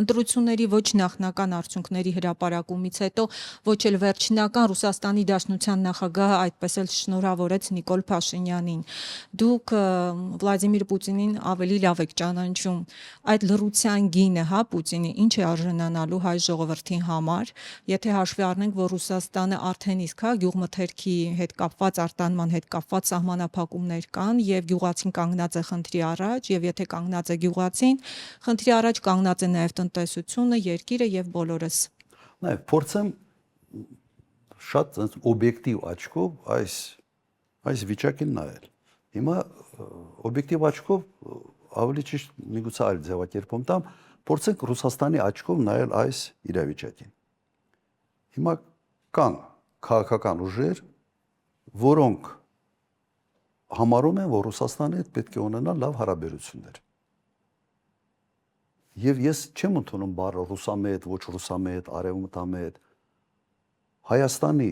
ընտրությունների ոչ նախնական արդյունքների հրապարակումից հետո ոչ էլ վերջնական Ռուսաստանի Դաշնության նախագահը այդպես էլ շնորհավորեց Նիկոլ Փաշինյանին։ Դուք Վլադիմիր Պուտինին ավելի լավ եք ճանաչում, այդ լռության գինը, հա, Պուտինի ինչ է արժանանալու հայ ժողովրդի համար, եթե հաշվի առնենք, որ Ռուսաստանը արդեն իսկ հա գյուղմթերքի հետ կապված արտանման հետ կապված սահմանափակումներ կան եւ գյուղացին կանգնած է խնդրի առաջ, եւ եթե կանգնած է գյուղացին, խնդրի առաջ կանգնած է նաեւ տնտեսությունը, երկիրը եւ բոլորս։ Նաեւ փորձեմ շատ օբյեկտիվ աչքով այս վիճակին նայել։ Հիմա օբյեկտիվ աչքով ավելի ճիշտ միգուցե այլ ձևակերպում տամ, փորձենք Ռուսաստանի աչքով նայել այս իրավիճակին։ Հիմա կան քաղաքական ուժեր, որոնք համարում են, որ Ռուսաստանի հետ պետք է ունենա լավ հարաբերություններ։ Եվ ես չեմ ընդունում բառը ռուսամետ, ոչ ռուսամետ, արևմտամետ։ Հայաստանի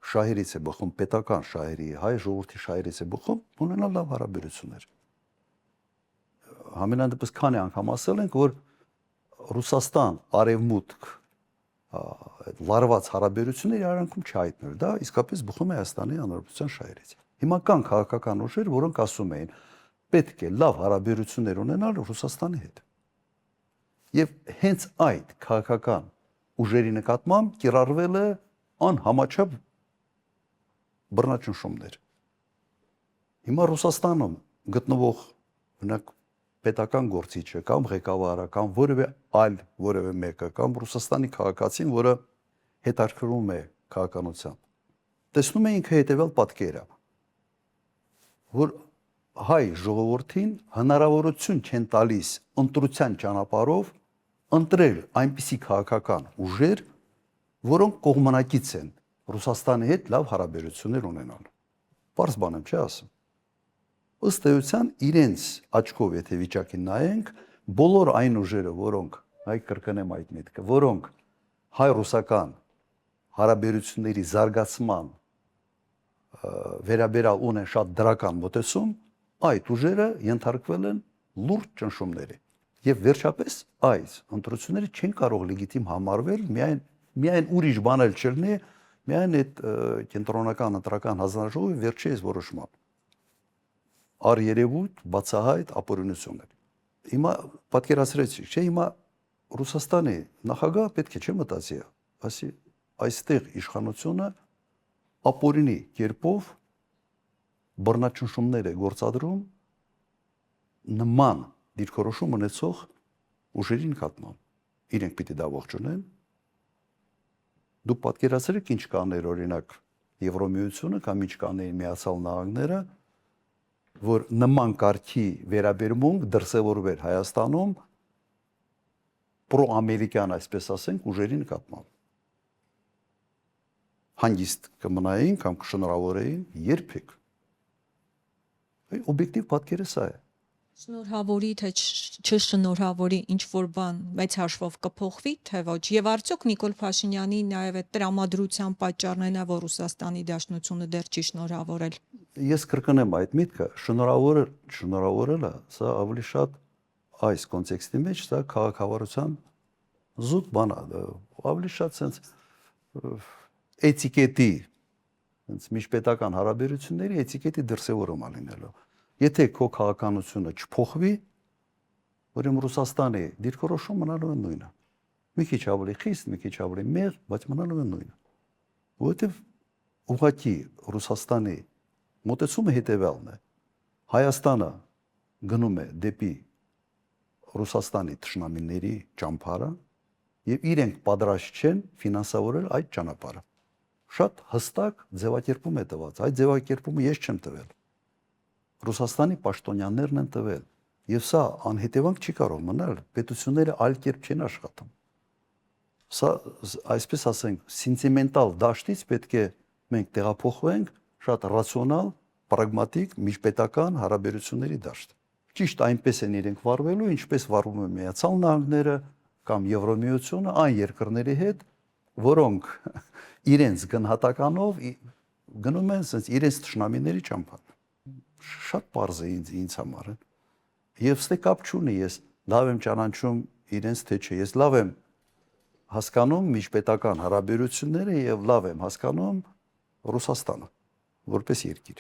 շահերից է բխում, պետական շահերի, հայ ժողովրդի շահերից է բխում, ունենալ լավ հարաբերություններ։ Համենայն դեպս քանի անգամ ասել ենք, որ Ռուսաստան, արևմուտք լարված հարաբերություններ իրանքում չհայտնել, դա իսկապես բխում է Հայաստանի Հանրապետության շահերից։ Հիմա կան քաղաքական ուժեր, որոնք ասում էին, պետք է լավ հարաբերություններ ունենալ Ռուսաստանի հետ։ Եվ հենց այդ քաղաքական ուժերի նկատմամբ կիրառվել է անհամաչափ բռնաճնշումներ։ Հիմա Ռուսաստանում գտնվող օրինակ պետական գործիչը կամ ղեկավարը կամ որևէ մեկը կամ Ռուսաստանի քաղաքացին, որը հետաքրքրվում է քաղաքականությամբ, տեսնում է ինքը հետևյալ պատկերը, որ հայ ժողովրդին հնարավորություն չեն տալիս ընտրության ճանապարհով ընտրել այնպիսի քաղաքական ուժեր, որոնք կողմնակից են Ռուսաստանի հետ լավ հարաբերություններ ունենալ։ Պարզ բան եմ չի ասում։ Ըստ էության իրենց աչքով եթե վիճակին նայենք, բոլոր այն ուժերը, որոնք հայ կրկնեմ այդ միտքը, որոնք հայ-ռուսական հարաբերությունների զարգացման վերաբերյալ ունեն շատ դրական մոտեցում, այդ ուժերը ենթարկվել են լուրջ ճնշումների։ Եվ վերջապես այս ընտրությունները չեն կարող լեգիտիմ համարվել միայն ուրիշ բան էլ չլինի, միայն այդ կենտրոնական ընտրական հանձնաժողովի վերջի այս որոշմամբ։ Առերևույթ բացահայտ ապօրինություններ։ Հիմա պատկերացրեցիք, չէ, հիմա Ռուսաստանի նախագահը պետք է չմտածի, ասի այստեղ իշխանությունը ապօրինի կերպով բռնաճնշումներ է գործադրում նման դիրքորոշում ունեցող ուժերի նկատմամբ։ Իրենք պիտի դա ողջունեն։ Դուք պատկերացրեք ինչ կաներ օրինակ Եվրոմիությունը կամ ինչ կանեին Միացյալ Նահանգները, որ նման կարգի վերաբերմունք դրսևորվեր Հայաստանում պրոամերիկյան, այսպես ասենք, ուժերի նկատմամբ։ Հանգիստ կմնային կամ կշնորհավորեին երբեք։ Օբյեկտիվ պատկերը սա է։ Շնորհավորի թե չշնորհավորի ինչ որ բան մեծ հաշվով կփոխվի թե ոչ, եւ արդյոք Նիկոլ Փաշինյանի նաեւ այդ տրամադրության պատճառն է նա, որ Ռուսաստանի Դաշնությունը դեռ չի շնորհավորել։ Ես կրկնեմ այդ միտքը, շնորհավորելը սա ավելի շատ այս կոնտեքստի մեջ սա քաղաքավարության զուտ բան է, ավելի շատ sense էտիկետի, sense միջպետական հարաբերությունների էտիկետի դրսևորում լինելու։ Եթե քո քաղաքականությունը չփոխվի, ուրեմն Ռուսաստանի դիրքորոշումը մնալու է նույնը։ Մի քիչ ավելի խիստ, մի քիչ ավելի մեղ, բայց մնալու է նույնը։ Որովհետև ուղղակի Ռուսաստանի մոտեցումը հետևյալն է։ Հայաստանը գնում է դեպի Ռուսաստանի թշնամիների ճամփարը եւ իրենք պատրաստ չեն ֆինանսավորել այդ ճանապարհը։ Շատ հստակ ձևակերպում է տված։ Այդ ձևակերպումը ես չեմ տվել։ Ռուսաստանի պաշտոնյաներն են տվել, եւ սա անհետևանք չի կարող մնալ, պետությունները այլ կերպ չեն աշխատում։ Սա, այսպես ասենք, սենտիմենտալ դաշտից պետք է մենք տեղափոխվենք շատ ռացիոնալ, պրագմատիկ, միջպետական հարաբերությունների դաշտ։ Ճիշտ այնպես են իրենք վարվելու, ինչպես վարվում են Միացյալ Նահանգները կամ Եվրոմիությունը այն երկրների հետ, որոնք իրենց գնահատականով գնում են իրենց թշնամիների ճամփան։ Շատ պարզ է ինձ համար։ Եվ ստե կապ չունի ես լավ եմ ճանաչում իրենց թե չէ։ Ես լավ եմ հասկանում միջպետական հարաբերությունները եւ լավ եմ հասկանում Ռուսաստանը որպես երկիր։